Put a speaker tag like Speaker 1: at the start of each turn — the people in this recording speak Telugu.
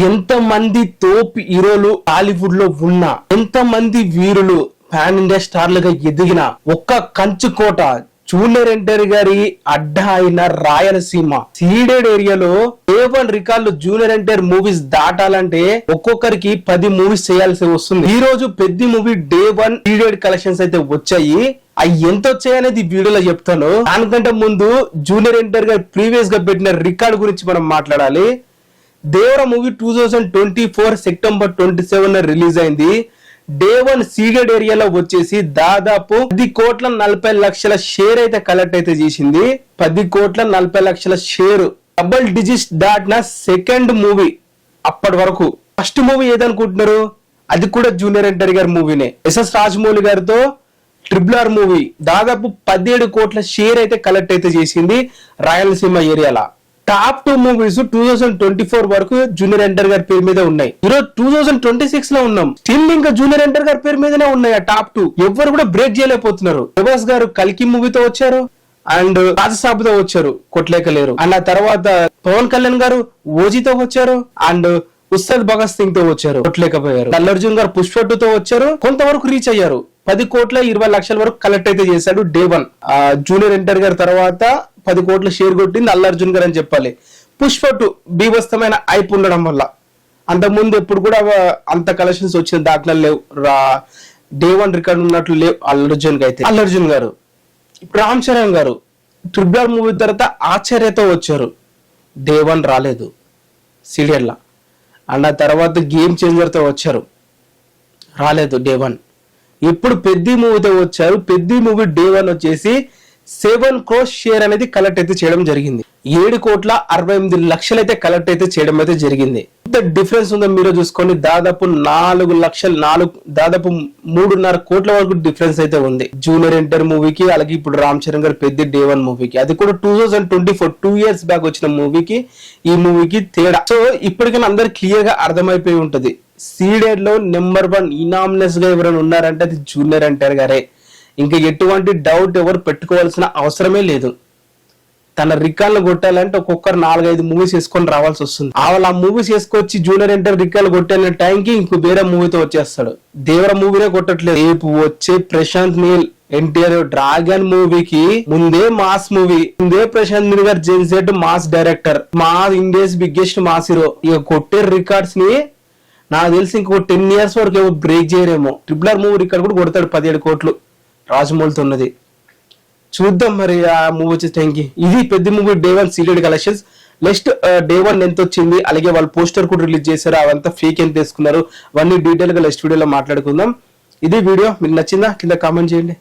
Speaker 1: ఎంత మంది తోపు హీరోలు టాలీవుడ్ లో ఉన్నా, ఎంత మంది వీరులు పాన్ ఇండియా స్టార్లుగా ఎదిగిన ఒక్క కంచుకోట జూనియర్ ఎన్టీఆర్ గారి అడ్డ అయిన రాయలసీమ సీడెడ్ ఏరియాలో A1 రికార్డులు జూనియర్ ఎన్టీఆర్ మూవీస్ దాటాలంటే ఒక్కొక్కరికి 10 మూవీస్ చేయాల్సి వస్తుంది. ఈ రోజు పెద్ద మూవీ డే 1 సీడెడ్ కలెక్షన్స్ అయితే వచ్చాయి. అవి ఎంత వచ్చాయనేది వీడియోలో చెప్తాను. దానికంటే ముందు జూనియర్ ఎన్టీఆర్ గారు ప్రీవియస్ గా పెట్టిన రికార్డు గురించి మనం మాట్లాడాలి. దేవర మూవీ 2024 సెప్టెంబర్ 27 రిలీజ్ అయింది. డే 1 సీడెడ్ ఏరియాలో వచ్చేసి దాదాపు 10,40,00,000 షేర్ అయితే కలెక్ట్ అయితే చేసింది. 10,40,00,000 షేర్ డబుల్ డిజిట్స్ దాటిన సెకండ్ మూవీ. అప్పటి వరకు ఫస్ట్ మూవీ ఏదనుకుంటున్నారు, అది కూడా జూనియర్ ఎన్టీఆర్ గారి మూవీనే. ఎస్ఎస్ రాజమౌళి గారితో RRR మూవీ దాదాపు 17 కోట్ల షేర్ అయితే కలెక్ట్ అయితే చేసింది రాయలసీమ ఏరియాలో. టాప్ 2 మూవీస్ 2024 వరకు జూనియర్ ఎన్టీఆర్ గారి పేరు మీద ఉన్నాయి. ఈరోజు 2026 లో ఉన్నాం, స్టిల్ ఇంకా జూనియర్ ఎన్టీఆర్ గారి పేరు మీదనే ఉన్నాయి ఆ టాప్ 2. ఎవరు కూడా బ్రేక్ చేయలేకపోతున్నారు. ప్రభాస్ గారు కల్కి మూవీతో వచ్చారు అండ్ రాజసాబుతో వచ్చారు, కొట్లేకలేరు. అండ్ ఆ తర్వాత పవన్ కళ్యాణ్ గారు ఓజీతో వచ్చారు అండ్ ఉస్తాద్ భగత్ సింగ్ తో వచ్చారు, కొట్లేకపోయారు. అల్లు అర్జున్ గారు పుష్ప 2 తో వచ్చారు, కొంతవరకు రీచ్ అయ్యారు. 10,20,00,000 వరకు కలెక్ట్ అయితే చేశాడు డే 1. జూనియర్ ఎన్టీఆర్ గారి తర్వాత 10 కోట్ల షేర్ కొట్టింది అల్లు అర్జున్ గారు అని చెప్పాలి. పుష్ప 2 బీభత్సమైన ఐప్ ఉండడం వల్ల. అంతకుముందు ఎప్పుడు కూడా అంత కలెక్షన్స్ వచ్చిన దాంట్లో లేవు, డే 1 రికార్డు ఉన్నట్లు లేవు అల్లు అర్జున్ అయితే. అల్లు అర్జున్ గారు ఇప్పుడు రామ్ చరణ్ గారు RRR మూవీ తర్వాత ఆచార్యతో వచ్చారు, డే 1 రాలేదు సీరియల్ లా. అండ్ ఆ తర్వాత గేమ్ చేంజర్ తో వచ్చారు, రాలేదు డే 1. ఇప్పుడు పెద్ద మూవీతో వచ్చారు. పెద్ద మూవీ డే 1 వచ్చేసి 7 crores షేర్ అనేది కలెక్ట్ అయితే చేయడం జరిగింది. 7,68,00,000 అయితే కలెక్ట్ అయితే చేయడం అయితే జరిగింది. ఎంత డిఫరెన్స్ ఉందో మీరు చూసుకోండి. దాదాపు 4 లక్షలు, దాదాపు 3.5 కోట్ల వరకు డిఫరెన్స్ అయితే ఉంది జూనియర్ ఎన్టీఆర్ మూవీకి, అలాగే ఇప్పుడు రామ్ చరణ్ గారు పెద్ద డే 1 మూవీకి. అది కూడా 2024 2 years బ్యాక్ వచ్చిన మూవీకి ఈ మూవీకి తేడా. సో ఇప్పటికైనా అందరు క్లియర్ గా అర్థమైపోయి ఉంటది, సీడెడ్ లో నెంబర్ 1 ఇనామినస్ గా ఎవరైనా ఉన్నారంటే అది జూనియర్ ఎన్టీఆర్ గారే. ఇంకా ఎటువంటి డౌట్ ఎవరు పెట్టుకోవాల్సిన అవసరమే లేదు. తన రికార్డులు కొట్టాలంటే ఒక్కొక్కరు 4-5 మూవీస్ వేసుకొని రావాల్సి వస్తుంది. ఆ మూవీస్ వేసుకొచ్చి జూనియర్ ఎన్టీఆర్ రికార్డులు కొట్టాలనే టైంకి ఇంకో వేరే మూవీతో వచ్చేస్తాడు. దేవర మూవీనే కొట్టట్లేదు. రేపు వచ్చే ప్రశాంత్ నీల్ ఎన్టీఆర్ డ్రాగన్ మూవీకి ముందే మాస్ మూవీ, ముందే ప్రశాంత్ నీల్ గారు జెన్సెట్ మాస్ డైరెక్టర్, మా ఇండియాస్ బిగ్గెస్ట్ మాస్ హీరో. ఇక కొట్టే రికార్డ్స్ ని నాకు తెలిసి ఇంకో 10 years వరకు ఎవరు బ్రేక్ చేయరేమో. RRR మూవీ రికార్డ్ కూడా కొడతాడు, 17 కోట్లు రాజమౌళితో ఉన్నది. చూద్దాం మరి ఆ మూవీ వచ్చే టైంకి. ఇది పెద్ద movie day 1 Ceded collections. Next day 1 ఎంత వచ్చింది, అలాగే వాళ్ళు పోస్టర్ కూడా రిలీజ్ చేశారు, అవంతా ఫేక్ ఎంత తీసుకున్నారు, అవన్నీ డీటెయిల్ గా నెక్స్ట్ వీడియోలో మాట్లాడుకుందాం. ఇది వీడియో మీకు నచ్చిందా కింద కామెంట్ చేయండి.